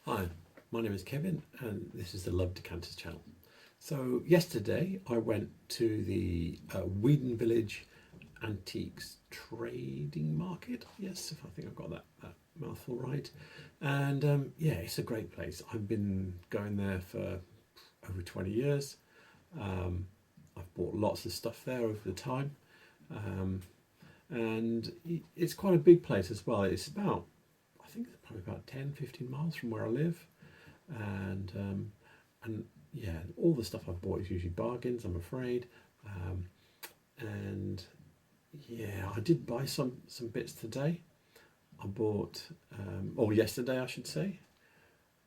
Hi, my name is Kevin and this is the Love Decanters channel. So yesterday I went to the Weedon Village Antiques Trading Market. Yes, if I think I've got that mouthful right. And yeah, it's a great place. I've been going there for over 20 years. I've bought lots of stuff there over the time. And it's quite a big place as well. It's about, I think it's probably about 10-15 miles from where I live, and yeah, all the stuff I've bought is usually bargains, I'm afraid. And yeah, I did buy some bits today. I bought, or yesterday I should say,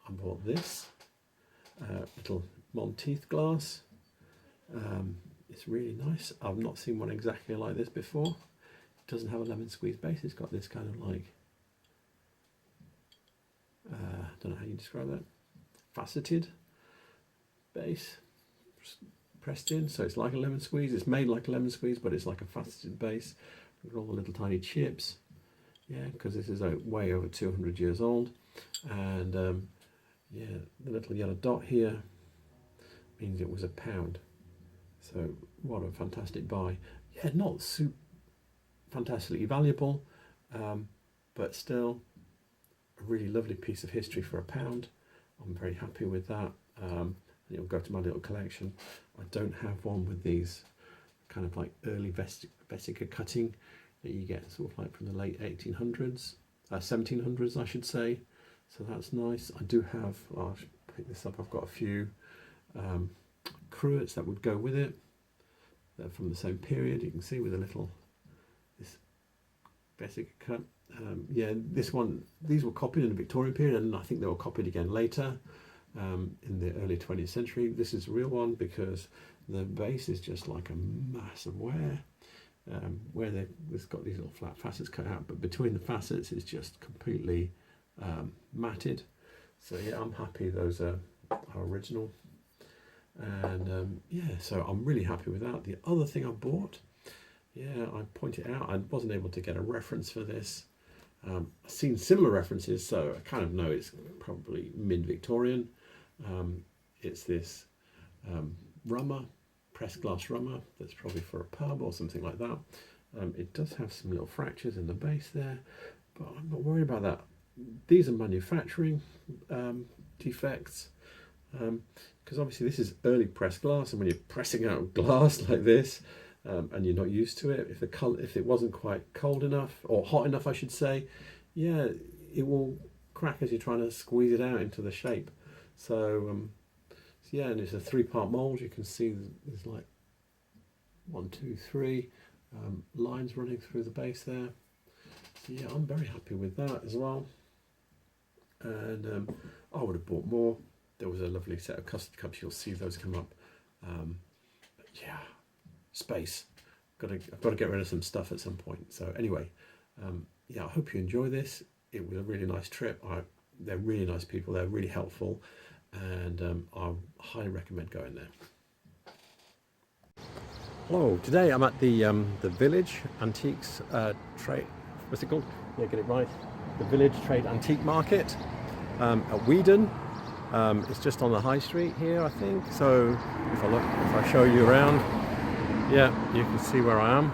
I bought this little Monteith glass. It's really nice. I've not seen one exactly like this before. It doesn't have a lemon squeeze base. It's got this kind of like, I don't know how you describe that, faceted base pressed in, so it's like a lemon squeeze. It's made like a lemon squeeze, but it's like a faceted base with all the little tiny chips. Yeah, because this is way over 200 years old. And yeah, the little yellow dot here means it was £1. So what a fantastic buy. Yeah, not super fantastically valuable, but still a really lovely piece of history for £1. I'm very happy with that. It'll go to my little collection. I don't have one with these kind of like early vesica cutting that you get sort of like from the late 1800s, 1700s I should say. So that's nice. I do have, I'll pick this up, I've got a few cruets that would go with it. They're from the same period, you can see with a little, this vesica cut. Yeah, this one, these were copied in the Victorian period, and I think they were copied again later in the early 20th century. This is a real one because the base is just like a mass of wear, where it's got these little flat facets cut out, but between the facets it's just completely matted. So yeah, I'm happy those are original, and yeah, so I'm really happy with that. The other thing I bought, yeah, I pointed out, I wasn't able to get a reference for this. I've seen similar references, so I kind of know it's probably mid-Victorian. It's this rummer, pressed glass rummer, that's probably for a pub or something like that. It does have some little fractures in the base there, but I'm not worried about that. These are manufacturing defects, because obviously this is early pressed glass, and when you're pressing out glass like this, and you're not used to it, if it wasn't quite cold enough, or hot enough I should say, yeah, it will crack as you're trying to squeeze it out into the shape. So yeah, and it's a 3-part mould. You can see there's like 1, 2, 3 lines running through the base there. So yeah, I'm very happy with that as well. And I would have bought more. There was a lovely set of custard cups, you'll see those come up. But yeah, space. I've got to get rid of some stuff at some point. So anyway, yeah, I hope you enjoy this. It was a really nice trip. They're really nice people. They're really helpful, and I highly recommend going there. Hello. Today I'm at the Village Antiques Trade. What's it called? Yeah, get it right. The Village Trade Antique Market at Weedon. It's just on the high street here, I think. So if I show you around. Yeah, you can see where I am.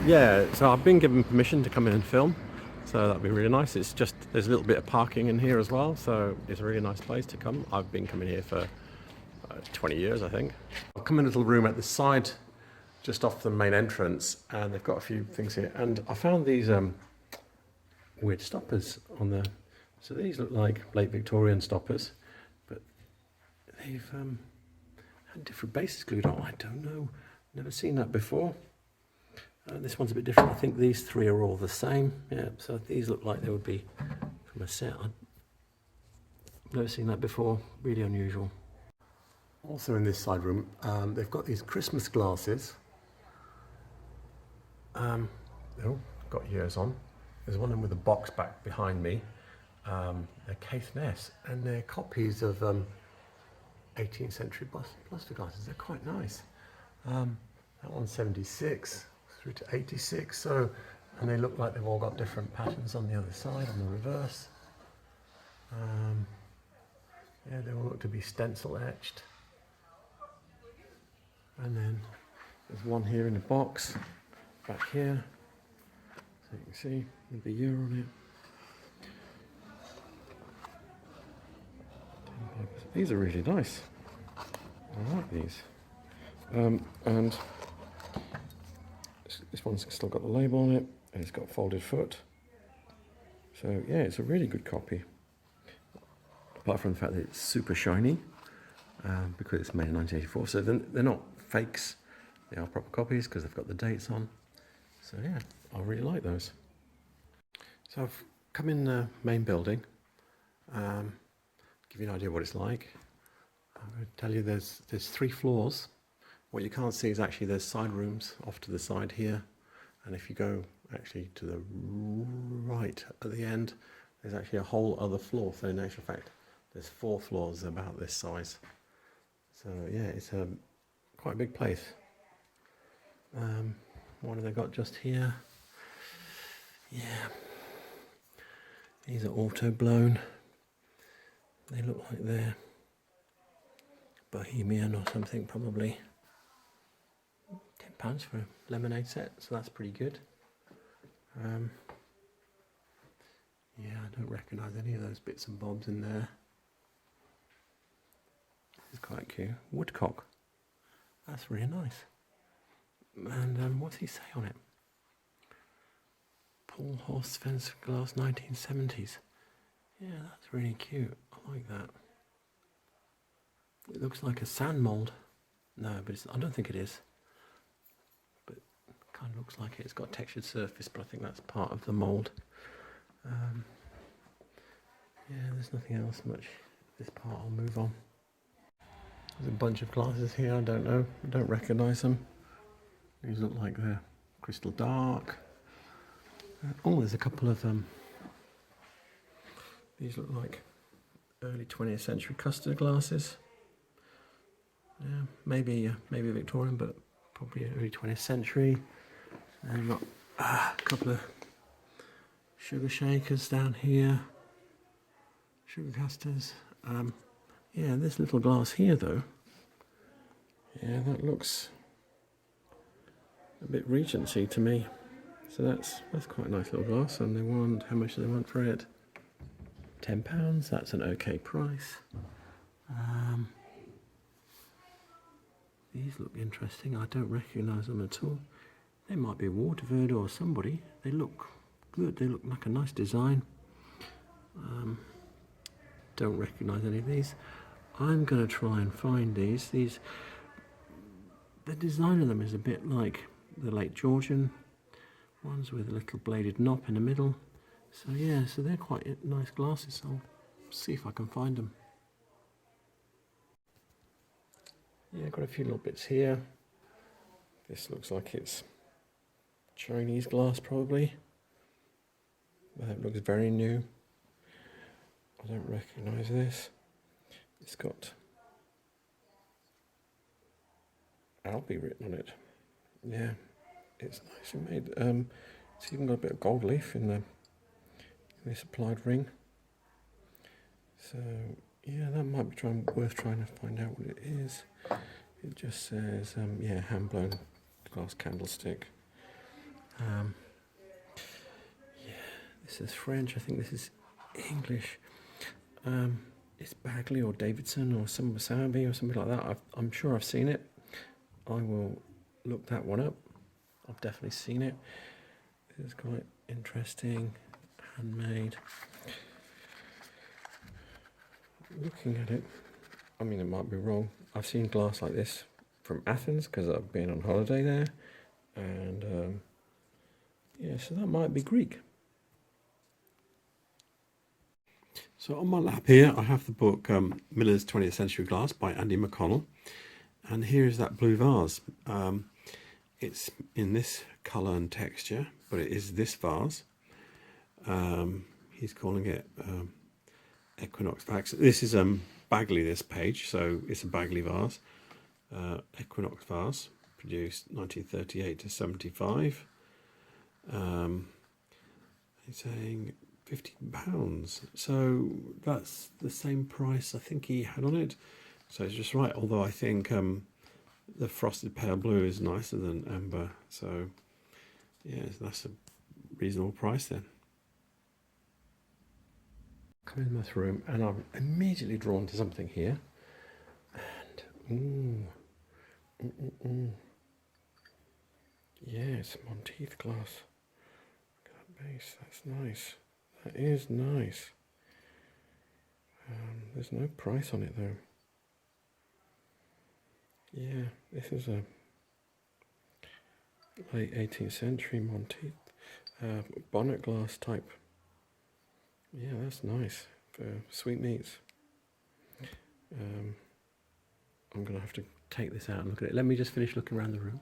Yeah, so I've been given permission to come in and film, so that'd be really nice. It's just, there's a little bit of parking in here as well, so it's a really nice place to come. I've been coming here for 20 years, I think. I've come in a little room at the side, just off the main entrance, and they've got a few things here. And I found these weird stoppers on the, so these look like late Victorian stoppers. They've had different bases glued on. I don't know, never seen that before. This one's a bit different. I think these 3 are all the same. Yeah, so these look like they would be from a set. I've never seen that before, really unusual. Also in this side room, they've got these Christmas glasses. They've all got years on. There's one of them with a box back behind me. They're Caithness, and they're copies of 18th century luster glasses. They're quite nice. That one's 76 through to 86, so And they look like they've all got different patterns on the other side, on the reverse. Yeah, they all look to be stencil etched. And then there's one here in the box, back here. So you can see with the year on it. These are really nice. I like these. And this one's still got the label on it, and it's got folded foot. So yeah, it's a really good copy. Apart from the fact that it's super shiny, because it's made in 1984. So they're not fakes, they are proper copies because they've got the dates on. So yeah, I really like those. So I've come in the main building, give you an idea what it's like. I'm going to tell you there's 3 floors. What you can't see is actually there's side rooms off to the side here, and if you go actually to the right at the end, there's actually a whole other floor. So in actual fact, there's 4 floors about this size. So yeah, it's a quite a big place. What have they got just here? Yeah, these are auto blown. They look like they're Bohemian or something, probably. £10 for a lemonade set, so that's pretty good. Yeah, I don't recognise any of those bits and bobs in there. This is quite cute. Woodcock. That's really nice. And what's he say on it? Paul Horse fence glass 1970s. Yeah, that's really cute. I like that. It looks like a sand mould. No, but I don't think it is. But it kind of looks like it. It's got a textured surface, but I think that's part of the mould. Yeah, there's nothing else much. This part, I'll move on. There's a bunch of glasses here. I don't know. I don't recognise them. These look like they're crystal dark. Oh, there's a couple of these look like early 20th century custard glasses. Yeah, maybe Victorian, but probably early 20th century. And we've got a couple of sugar shakers down here. Sugar casters. Yeah, this little glass here though. Yeah, that looks a bit Regency to me. So that's quite a nice little glass, and how much do they want for it? £10, that's an okay price. These look interesting, I don't recognise them at all. They might be Waterford or somebody. They look good, they look like a nice design. Don't recognise any of these. I'm going to try and find these. The design of them is a bit like the late Georgian ones with a little bladed knop in the middle. So yeah, so they're quite nice glasses. I'll see if I can find them. Yeah, got a few little bits here. This looks like it's Chinese glass probably. That looks very new. I don't recognise this. It's got Albi written on it. Yeah, it's nicely made. It's even got a bit of gold leaf in this applied ring. So yeah, that might be worth trying to find out what it is. It just says yeah, hand blown glass candlestick. Yeah, this is French. I think this is English. It's Bagley or Davidson or some Wasabi or something like that. I'm sure I've seen it. I will look that one up. I've definitely seen it. This is quite interesting. Handmade. Looking at it, I mean, it might be wrong. I've seen glass like this from Athens because I've been on holiday there. And yeah, so that might be Greek. So on my lap here, I have the book Miller's 20th Century Glass by Andy McConnell. And here is that blue vase. It's in this colour and texture, but it is this vase. He's calling it Equinox Vax. This is Bagley, this page, so it's a Bagley vase. Equinox vase, produced 1938 to 75. He's saying £15. So that's the same price I think he had on it. So it's just right. Although I think the frosted pale blue is nicer than amber. So yeah, that's a reasonable price then. Come in this room and I'm immediately drawn to something here. And yes, Monteith glass. Look at that base. That's nice. That is nice. There's no price on it though. Yeah, this is a late 18th century Monteith bonnet glass type. Yeah, that's nice for sweetmeats. I'm going to have to take this out and look at it. Let me just finish looking around the room.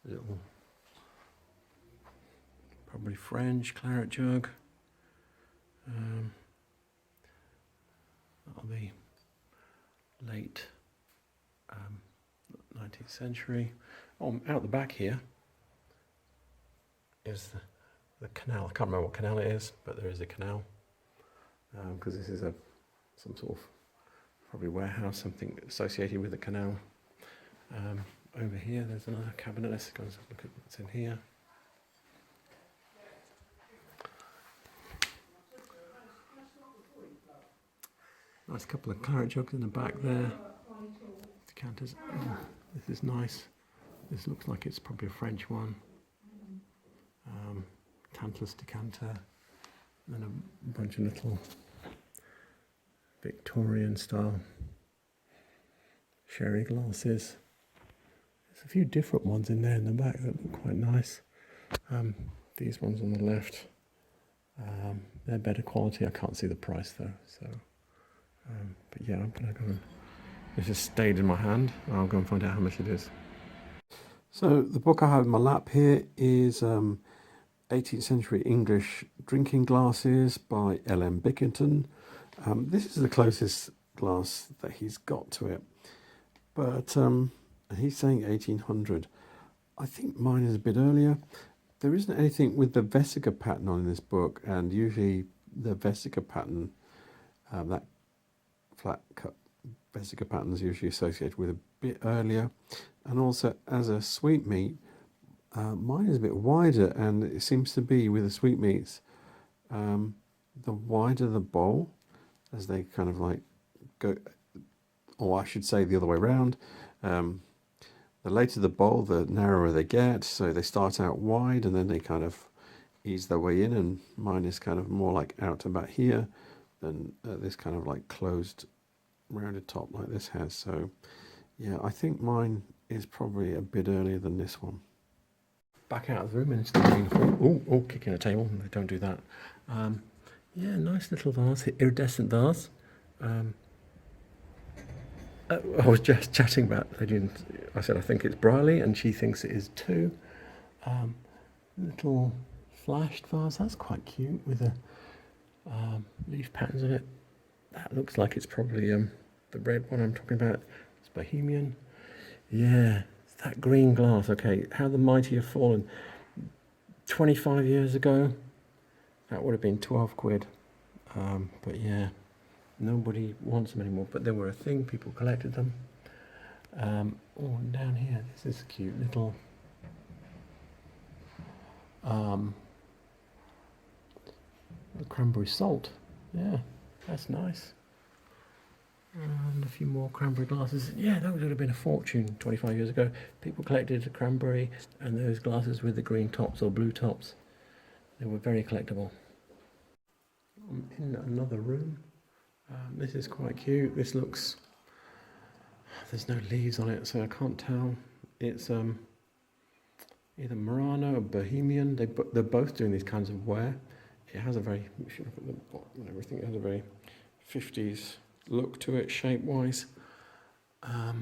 Little, probably French claret jug. That'll be late 19th century. Oh, out the back here is the canal. I can't remember what canal it is, but there is a canal because this is some sort of probably warehouse, something associated with the canal. Over here, there's another cabinet. Let's go and look at what's in here. Nice couple of claret jugs in the back there. Decanters. Oh, this is nice. This looks like it's probably a French one. Tantalus decanter. And a bunch of little Victorian style sherry glasses. There's a few different ones in there in the back that look quite nice. These ones on the left, they're better quality. I can't see the price though, so but yeah, I'm gonna go and it just stayed in my hand. I'll go and find out how much it is. So the book I have in my lap here is 18th century English drinking glasses by L.M. Bickerton. This is the closest glass that he's got to it, but he's saying 1800. I think mine is a bit earlier. There isn't anything with the Vesica pattern on in this book, and usually the Vesica pattern, that flat cut Vesica pattern is usually associated with a bit earlier. And also as a sweetmeat, mine is a bit wider, and it seems to be with the sweetmeats, the wider the bowl, as they kind of like go, or I should say the other way around. The later the bowl, the narrower they get. So they start out wide and then they kind of ease their way in, and mine is kind of more like out about here than this kind of like closed rounded top like this has. So yeah, I think mine is probably a bit earlier than this one. Back out of the room and it's the green form. Oh, kicking a table. Don't do that. Yeah, nice little vase, iridescent vase. I was just chatting about I said I think it's Briley, and she thinks it is too. Little flashed vase, that's quite cute with the leaf patterns on it. That looks like it's probably the red one I'm talking about. It's Bohemian. Yeah, it's that green glass. Okay, how the mighty have fallen. 25 years ago, that would have been 12 quid. But yeah, nobody wants them anymore. But they were a thing, people collected them. Oh, and down here, this is a cute little cranberry salt. Yeah, that's nice. And a few more cranberry glasses. Yeah, that would have been a fortune 25 years ago. People collected cranberry and those glasses with the green tops or blue tops. They were very collectible. I'm in another room. This is quite cute. This looks... There's no leaves on it, so I can't tell. It's either Murano or Bohemian. They're both doing these kinds of wear. It has a very... If you look at the bottom and everything, it has a very 50s look to it, shape-wise. Yeah,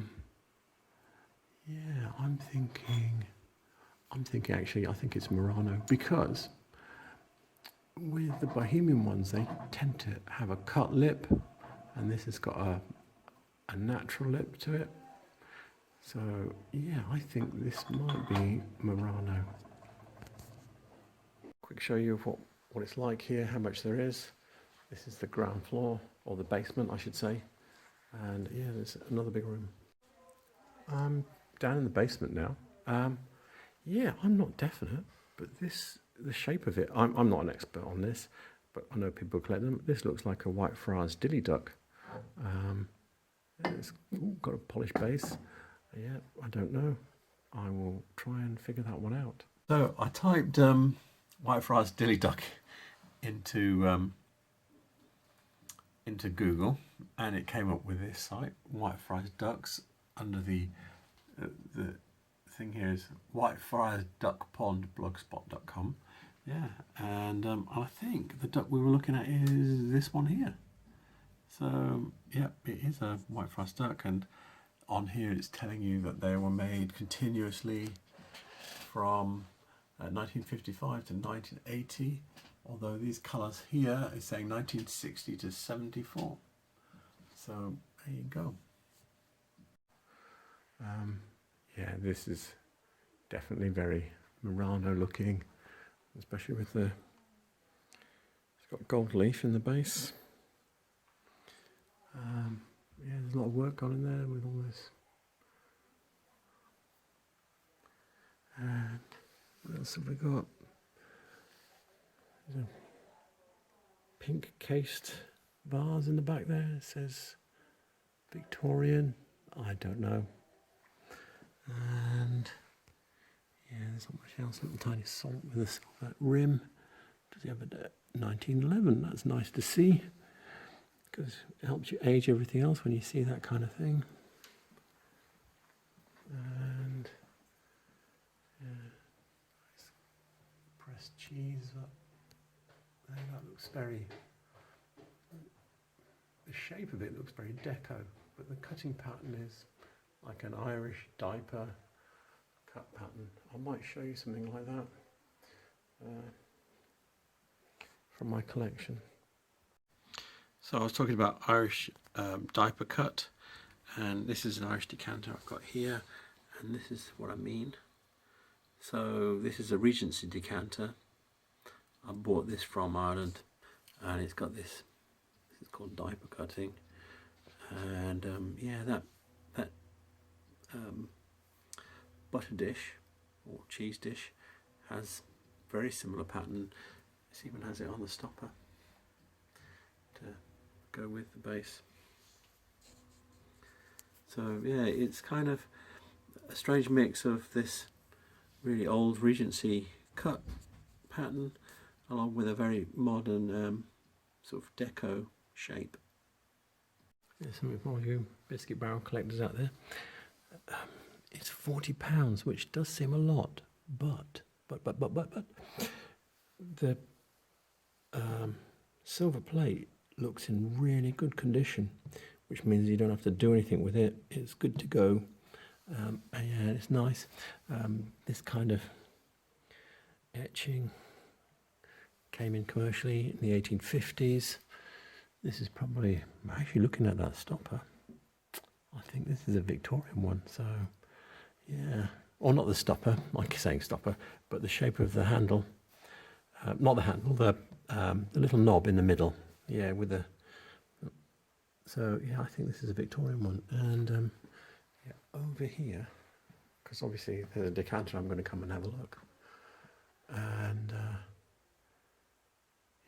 I'm thinking actually, I think it's Murano, because with the Bohemian ones, they tend to have a cut lip, and this has got a natural lip to it. So yeah, I think this might be Murano. quick show you of what it's like here, how much there is. This is the ground floor, or the basement I should say. And yeah, there's another big room. I'm down in the basement now. Yeah, I'm not definite, but the shape of it, I'm not an expert on this, but I know people collect them. This looks like a Whitefriars dilly duck. It's got a polished base. Yeah, I don't know. I will try and figure that one out. So I typed Whitefriars dilly duck into Google, and it came up with this site, Whitefriars ducks. Under the thing here is Whitefriars duck pond blogspot.com. Yeah, and I think the duck we were looking at is this one here. So yeah, it is a Whitefriars duck, and on here it's telling you that they were made continuously from 1955 to 1980, although these colours here is saying 1960 to 74. So there you go. Yeah, this is definitely very Murano looking, especially with it's got gold leaf in the base. Yeah, there's a lot of work gone in there with all this. And what else have we got? There's a pink cased vase in the back there. It says Victorian. I don't know. And yeah, there's not much else. Little tiny salt with a silver rim. Does he have a 1911? That's nice to see, because it helps you age everything else when you see that kind of thing. And yeah, nice pressed cheese up there. That looks very. The shape of it looks very deco, but the cutting pattern is like an Irish diaper cut pattern. I might show you something like that from my collection. So I was talking about Irish diaper cut, and this is an Irish decanter I've got here, and this is what I mean. So this is a Regency decanter. I bought this from Ireland, and it's got this is called diaper cutting, and yeah, that butter dish or cheese dish has very similar pattern. This even has it on the stopper to go with the base. So yeah, it's kind of a strange mix of this really old Regency cut pattern along with a very modern sort of deco shape. There's some of all you biscuit barrel collectors out there. It's £40, which does seem a lot, but the silver plate looks in really good condition, which means you don't have to do anything with it. It's good to go. And yeah, it's nice. This kind of etching came in commercially in the 1850s. This is probably, actually looking at that stopper, I think this is a Victorian one. So yeah, or not the stopper, like saying stopper, but the shape of the handle, not the handle, the little knob in the middle. Yeah, with the, so yeah, I think this is a Victorian one. And yeah, over here, because obviously there's a decanter, I'm going to come and have a look. And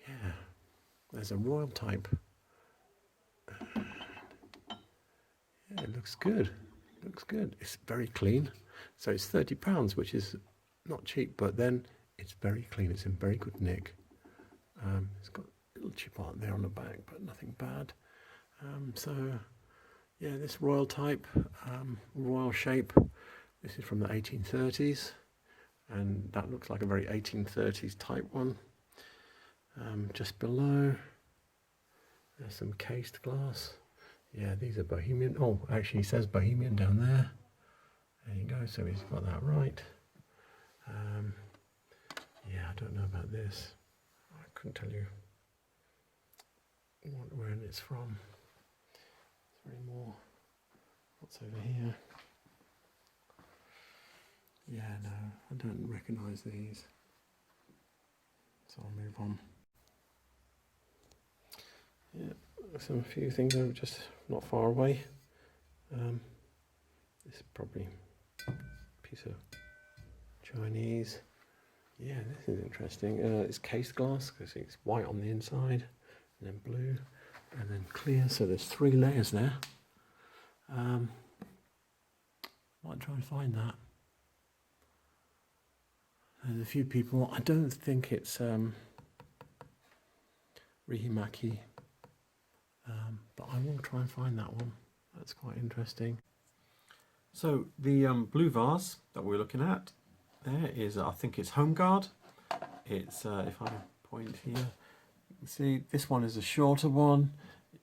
yeah, there's a royal type. Yeah, it looks good. Looks good. It's very clean. So it's £30, which is not cheap, but then it's very clean. It's in very good nick. It's got a little chip art there on the back, but nothing bad. So yeah, this royal type, royal shape. This is from the 1830s, and that looks like a very 1830s type one. Just below, there's some cased glass. Yeah, these are Bohemian. Oh, actually, he says Bohemian down there. There you go. So he's got that right. Yeah, I don't know about this. I couldn't tell you where it's from. Is there any more? What's over here? Yeah, no, I don't recognise these. So I'll move on. Yeah, a few things are just not far away. This is probably a piece of Chinese. Yeah, this is interesting. It's cased glass because it's white on the inside, and then blue, and then clear. So there's 3 layers there. Might try and find that. There's a few people. I don't think it's Rihimaki, but I will try and find that one. That's quite interesting. So the blue vase that we're looking at there is, I think it's Home Guard. It's, if I point here, you can see this one is a shorter one.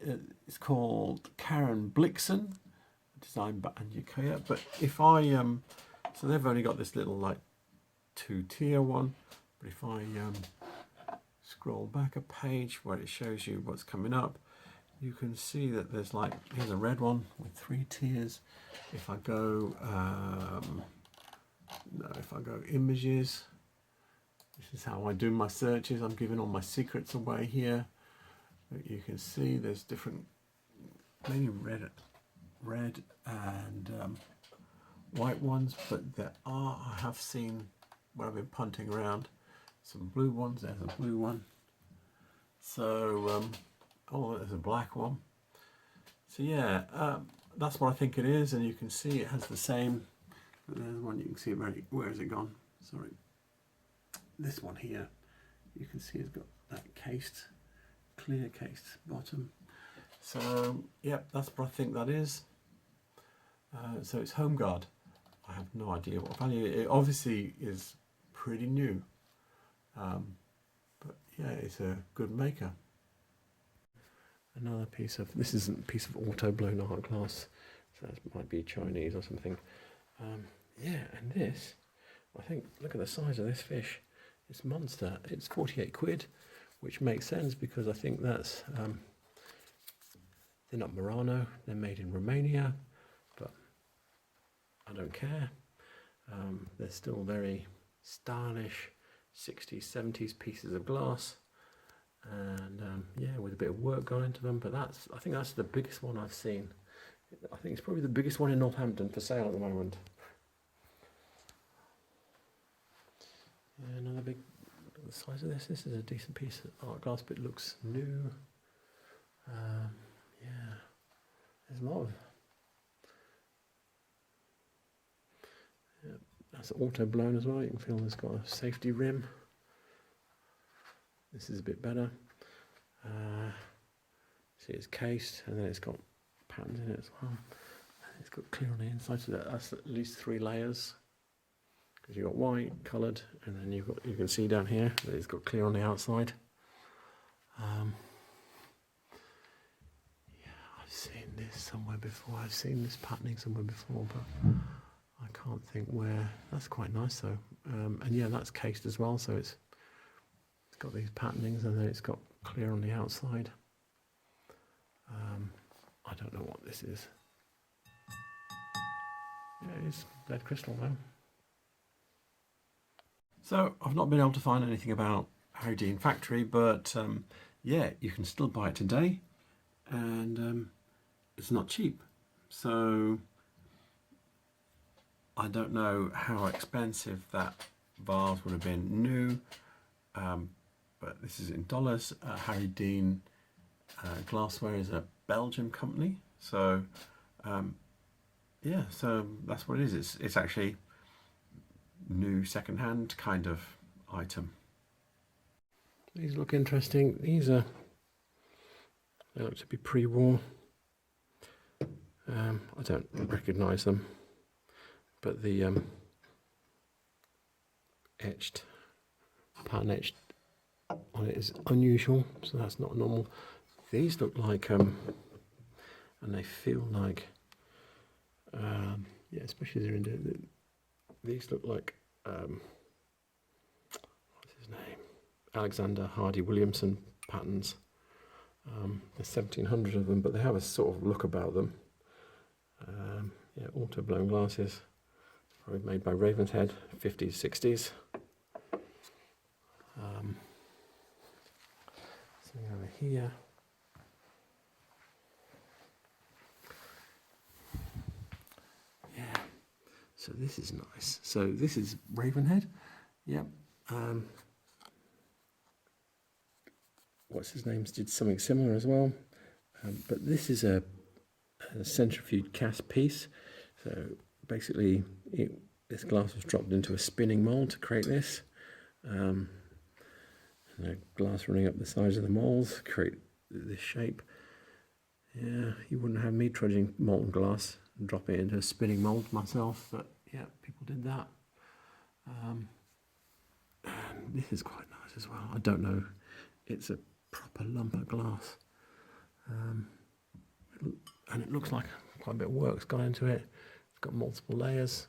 It's called Karen Blixen, designed by Andy McConnell. But if I, so they've only got this little like 2-tier one. But if I scroll back a page where it shows you what's coming up, you can see that there's like, here's a red one with 3 tiers. If I go, if I go images, this is how I do my searches. I'm giving all my secrets away here. But you can see there's different, mainly red and white ones, but there are, I have seen when I've been punting around, some blue ones. There's a blue one. So, oh, there's a black one. So yeah, that's what I think it is, and you can see it has the same. There's one, you can see it very, where has it gone? Sorry. This one here, you can see it's got that cased, clear cased bottom. So, yep, that's what I think that is. So it's Home Guard. I have no idea what value. It obviously is pretty new. But yeah, it's a good maker. Another piece of, this isn't a piece of auto blown art glass, so that might be Chinese or something. Yeah, and this, I think, look at the size of this fish. It's monster. It's 48 quid, which makes sense because I think that's, they're not Murano, they're made in Romania, but I don't care. They're still very stylish 60s, 70s pieces of glass. And yeah, with a bit of work going into them, but that's, I think that's the biggest one I've seen. I think it's probably the biggest one in Northampton for sale at the moment. Yeah, another big, look at the size of this. This is a decent piece of art glass, but it looks new. Yeah, there's a lot of. Yeah, that's auto blown as well. You can feel it's got a safety rim. This is a bit better. See, it's cased, and then it's got patterns in it as well. It's got clear on the inside, so that's at least 3 layers. Because you've got white, coloured, and then you've got, you can see down here that it's got clear on the outside. Yeah, I've seen this somewhere before. I've seen this patterning somewhere before, but I can't think where. That's quite nice though. And yeah, that's cased as well, so it's got these patternings, and then it's got clear on the outside. I don't know what this is. Yeah, it's lead crystal though. So I've not been able to find anything about Weedon factory, but yeah, you can still buy it today, and it's not cheap. So I don't know how expensive that vase would have been new, but this is in dollars. Weedon Glassware is a Belgian company, so yeah, so that's what it is. It's actually new second-hand kind of item. These look interesting. These are, they look to be pre-war. I don't recognise them, but the etched, pattern etched on it is unusual, so that's not normal. These look like, and they feel like, yeah, especially they're in these look like, what's his name? Alexander Hardy Williamson patterns. There's 1,700 of them, but they have a sort of look about them. Yeah, auto blown glasses, probably made by Raven's Head, 50s, 60s. Something over here. Yeah. So this is nice. So this is Ravenhead. Yep. What's his name did something similar as well. But this is a centrifuge cast piece. So basically, this glass was dropped into a spinning mould to create this. And the glass running up the sides of the moulds create this shape. Yeah, you wouldn't have me trudging molten glass and drop it into a spinning mould myself, but yeah, people did that. And this is quite nice as well. I don't know, it's a proper lump of glass. And it looks like quite a bit of work's gone into it. It's got multiple layers.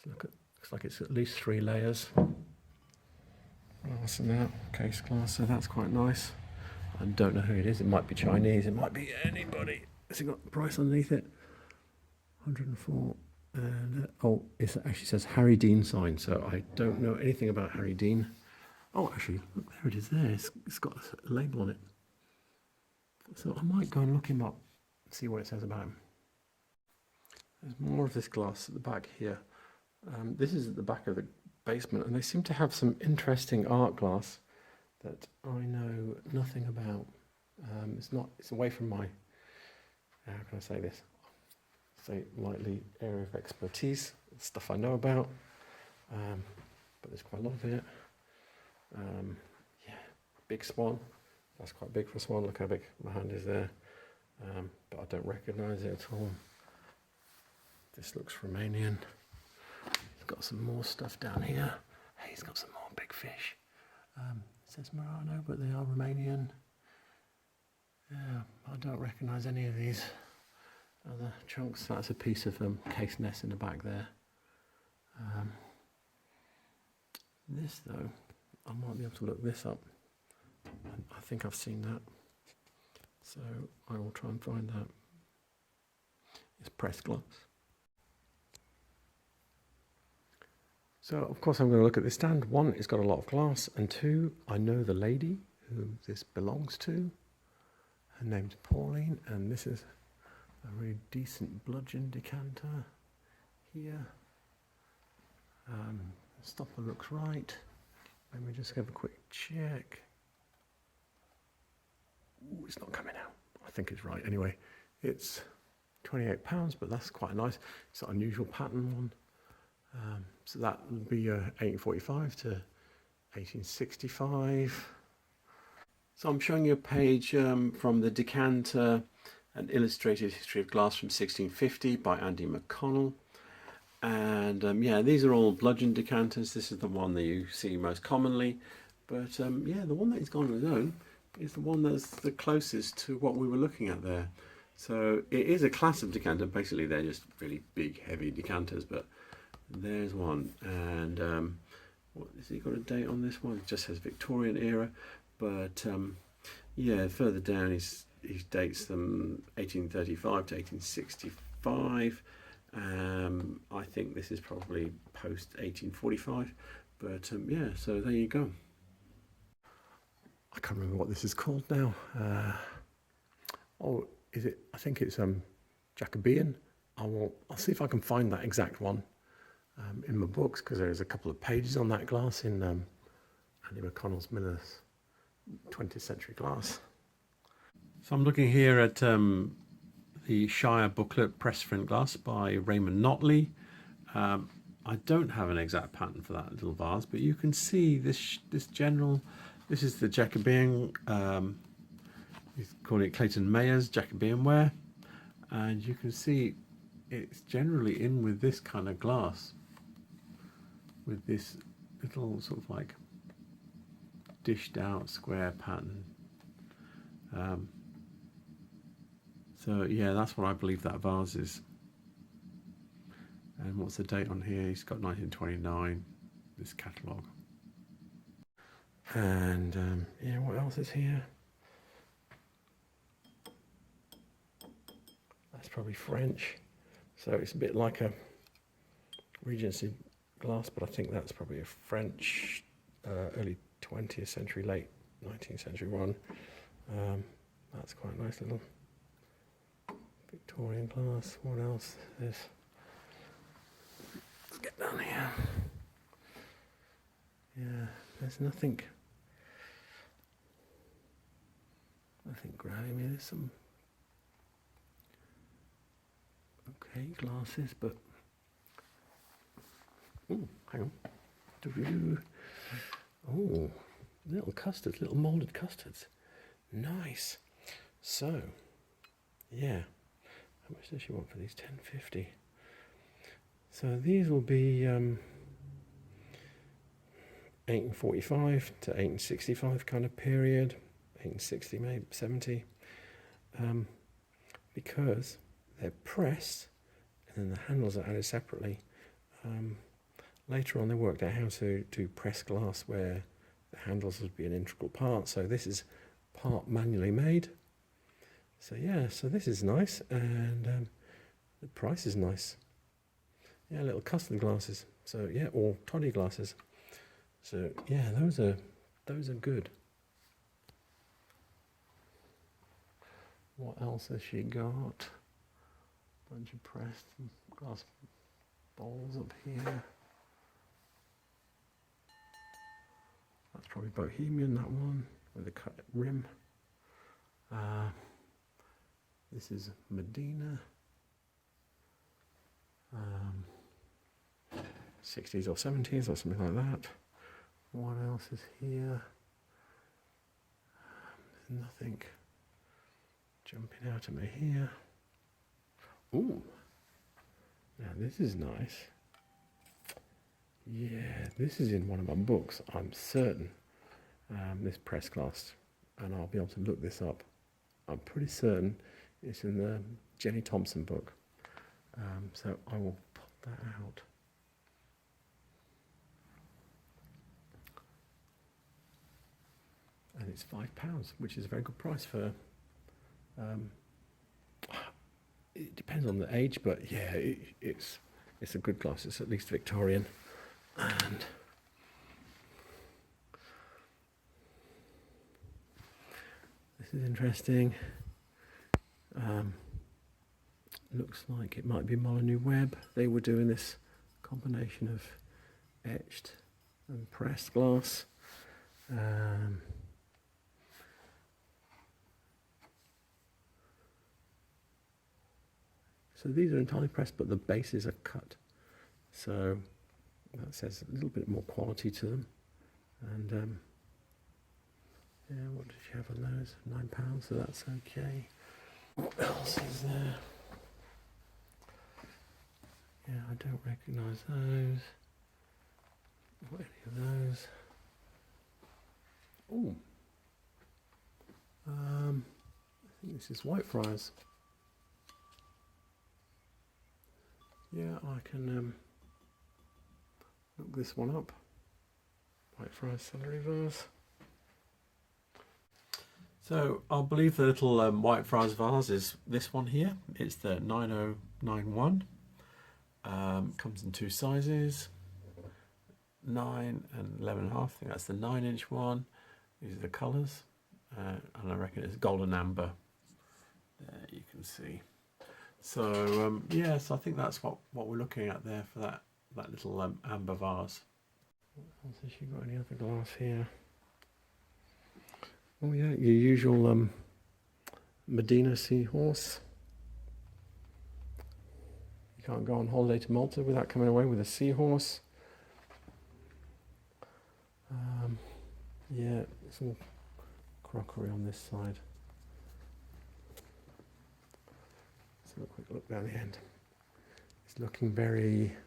Looks like it's at least 3 layers. Glass and that, case glass, so that's quite nice. I don't know who it is. It might be Chinese, it might be anybody. Has it got the price underneath it? 104. And oh, it actually says Harry Dean sign, so I don't know anything about Harry Dean. Oh, actually, look, there it is there. It's got a label on it. So I might go and look him up and see what it says about him. There's more of this glass at the back here. This is at the back of the basement, and they seem to have some interesting art glass that I know nothing about. It's away from my, how can I say this? Say lightly, area of expertise, stuff I know about, but there's quite a lot of it. Yeah, big swan. That's quite big for a swan. Look how big my hand is there. But I don't recognise it at all. This looks Romanian. He's got some more stuff down here. Hey, he's got some more big fish. It says Murano, but they are Romanian. Yeah, I don't recognise any of these other chunks. That's a piece of case nest in the back there. This though, I might be able to look this up. I think I've seen that, so I will try and find that. It's pressed glass. So of course I'm going to look at this stand. 1, it's got a lot of glass, and 2, I know the lady who this belongs to. Her name's Pauline, and this is a really decent bludgeon decanter here. The stopper looks right. Let me just have a quick check. Ooh, it's not coming out. I think it's right. Anyway, it's £28, but that's quite nice. It's an unusual pattern one. So that would be 1845 to 1865. So I'm showing you a page from the Decanter, An Illustrated History of Glass from 1650 by Andy McConnell. And yeah, these are all bludgeon decanters. This is the one that you see most commonly. But yeah, the one that he's gone on his own is the one that's the closest to what we were looking at there. So it is a class of decanter. Basically, they're just really big, heavy decanters. But there's one. And what has he got a date on this one? It just says Victorian era. But yeah, further down he dates them 1835 to 1865. I think this is probably post 1845. But yeah, so there you go. I can't remember what this is called now. Oh, is it? I think it's Jacobean. I'll see if I can find that exact one in my books, because there's a couple of pages on that glass in Andy McConnell's Miller's 20th Century Glass. So I'm looking here at the Shire booklet pressed flint glass by Raymond Notley. I don't have an exact pattern for that little vase, but you can see this general. This is the Jacobean, he's calling it Clayton Mayer's Jacobean ware, and you can see it's generally in with this kind of glass, with this little sort of like dished out square pattern. So yeah, that's what I believe that vase is. And what's the date on here? He's got 1929, this catalogue. And yeah, what else is here? That's probably French. So it's a bit like a Regency glass, but I think that's probably a French early 20th century, late 19th century one. That's quite a nice little Victorian glass. What else is? Let's get down here. Yeah, there's nothing grabbing me. There's some okay glasses, but oh, hang on. Oh, little custards, little moulded custards. Nice. So, yeah. How much does she want for these? £10.50. So these will be 1845 to 1865 kind of period. 1860, maybe 70. Because they're pressed and then the handles are added separately. Later on they worked out how to do press glass where the handles would be an integral part. So this is part manually made. So yeah, so this is nice, and the price is nice. Yeah, little custard glasses. So yeah, or toddy glasses. So yeah, those are good. What else has she got? Bunch of pressed glass bowls up here. That's probably Bohemian, that one, with the cut rim. This is Medina. 60s or 70s or something like that. What else is here? There's nothing jumping out at me here. Ooh, now this is nice. Yeah, this is in one of my books, I'm certain. This press glass, and I'll be able to look this up. I'm pretty certain it's in the Jenny Thompson book. So I will pop that out. And it's £5, which is a very good price for. It depends on the age, but yeah, it's a good glass. It's at least Victorian, and this is interesting. Looks like it might be Molyneux Webb. They were doing this combination of etched and pressed glass. So these are entirely pressed, but the bases are cut. So that says a little bit more quality to them. And yeah, what did she have on those? £9, so that's okay. What else is there? Yeah, I don't recognise those. What any of those? Oh, I think this is Whitefriars. Yeah, I can look this one up. Whitefriars celery vase. So I believe the little Whitefriars vase is this one here. It's the 9091. Comes in two sizes, 9 and 11.5. I think that's the 9-inch one. These are the colours, and I reckon it's golden amber. There you can see. So yeah, so I think that's what we're looking at there for that little amber vase. What else has she got? Any other glass here? Oh yeah, your usual Medina seahorse. You can't go on holiday to Malta without coming away with a seahorse. Yeah, some crockery on this side. Let's have a quick look down the end. It's looking very,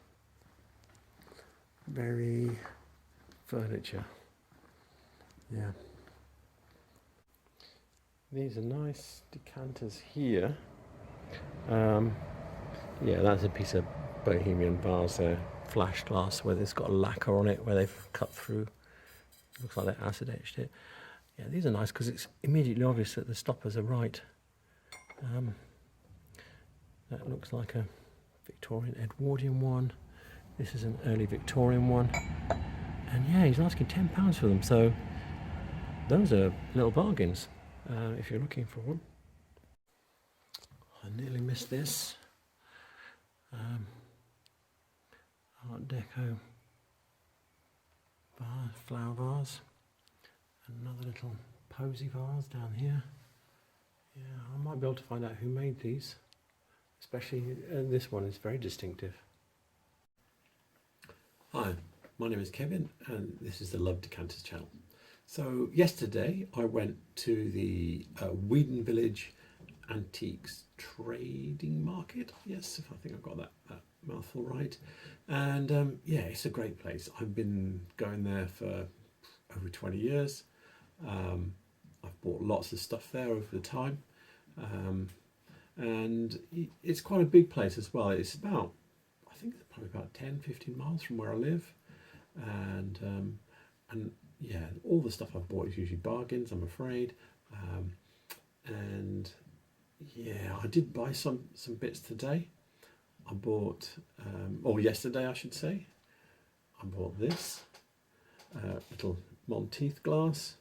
very furniture. Yeah. These are nice decanters here. Yeah, that's a piece of Bohemian vase there, flash glass, where it's got a lacquer on it, where they've cut through. Looks like they acid etched it. Yeah, these are nice because it's immediately obvious that the stoppers are right. That looks like a Victorian Edwardian one. This is an early Victorian one. And yeah, he's asking £10 for them. So those are little bargains if you're looking for one. I nearly missed this Art Deco vase, flower vase, and another little posy vase down here. Yeah, I might be able to find out who made these, especially this one is very distinctive. Hi, my name is Kevin and this is the Love Decanters channel. So yesterday I went to the Weedon Village Antiques Trading Market. Yes, if I think I've got that mouthful right. And yeah, it's a great place. I've been going there for over 20 years. I've bought lots of stuff there over the time. And it's quite a big place as well. It's about, I think it's probably about 10-15 miles from where I live. And yeah, all the stuff I've bought is usually bargains, I'm afraid. And yeah, I did buy some bits today. I bought, or yesterday I should say, I bought this little Monteith glass.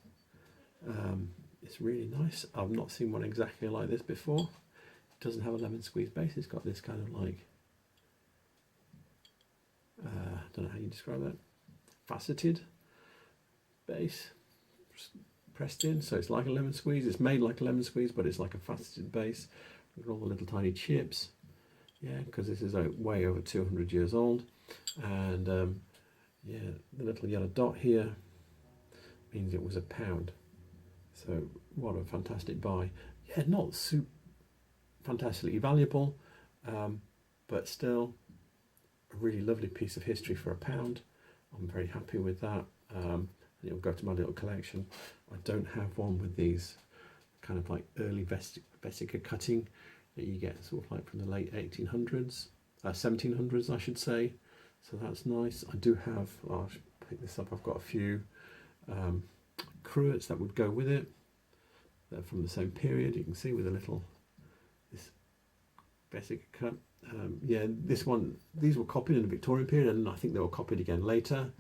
It's really nice. I've not seen one exactly like this before. It doesn't have a lemon squeeze base. It's got this kind of like, I don't know how you describe that, faceted base pressed in, so it's like a lemon squeeze. It's made like a lemon squeeze, but it's like a faceted base with all the little tiny chips. Yeah, because this is way over 200 years old. And yeah, the little yellow dot here means it was £1. So what a fantastic buy. Yeah, not super fantastically valuable, but still a really lovely piece of history for £1. I'm very happy with that. It'll go to my little collection. I don't have one with these kind of like early vesica cutting that you get sort of like from the late 1800s, 1700s I should say. So that's nice. I do have, I'll pick this up, I've got a few cruets that would go with it. They're from the same period, you can see with a little, this vesica cut. Yeah, this one, these were copied in the Victorian period and I think they were copied again later.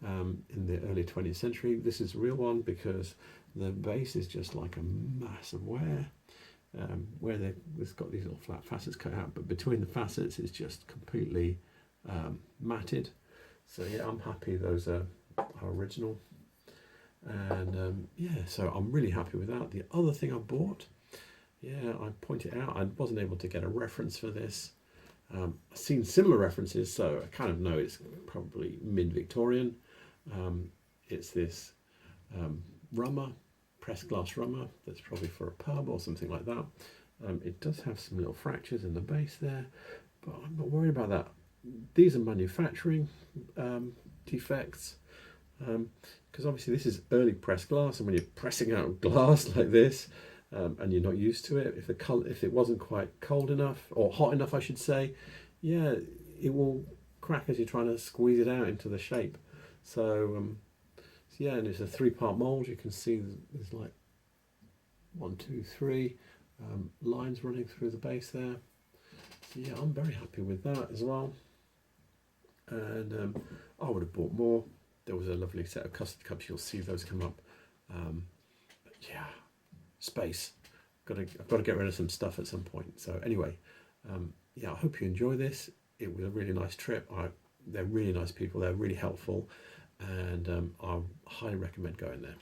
In the early 20th century. This is a real one because the base is just like a mass of wear, where it's got these little flat facets cut out, but between the facets it's just completely matted. So yeah, I'm happy those are original. And yeah, so I'm really happy with that. The other thing I bought, yeah, I pointed out, I wasn't able to get a reference for this. I've seen similar references, so I kind of know it's probably mid-Victorian. It's this rummer, pressed glass rummer, that's probably for a pub or something like that. It does have some little fractures in the base there, but I'm not worried about that. These are manufacturing defects, because obviously this is early pressed glass, and when you're pressing out glass like this, and you're not used to it, if it wasn't quite cold enough, or hot enough I should say, yeah, it will crack as you're trying to squeeze it out into the shape. So yeah, and it's a 3-part mould. You can see there's like 1, 2, 3 lines running through the base there. So yeah, I'm very happy with that as well. And I would have bought more. There was a lovely set of custard cups. You'll see those come up. But yeah, space. I've got to get rid of some stuff at some point. So anyway, yeah, I hope you enjoy this. It was a really nice trip. They're really nice people. They're really helpful, and I highly recommend going there.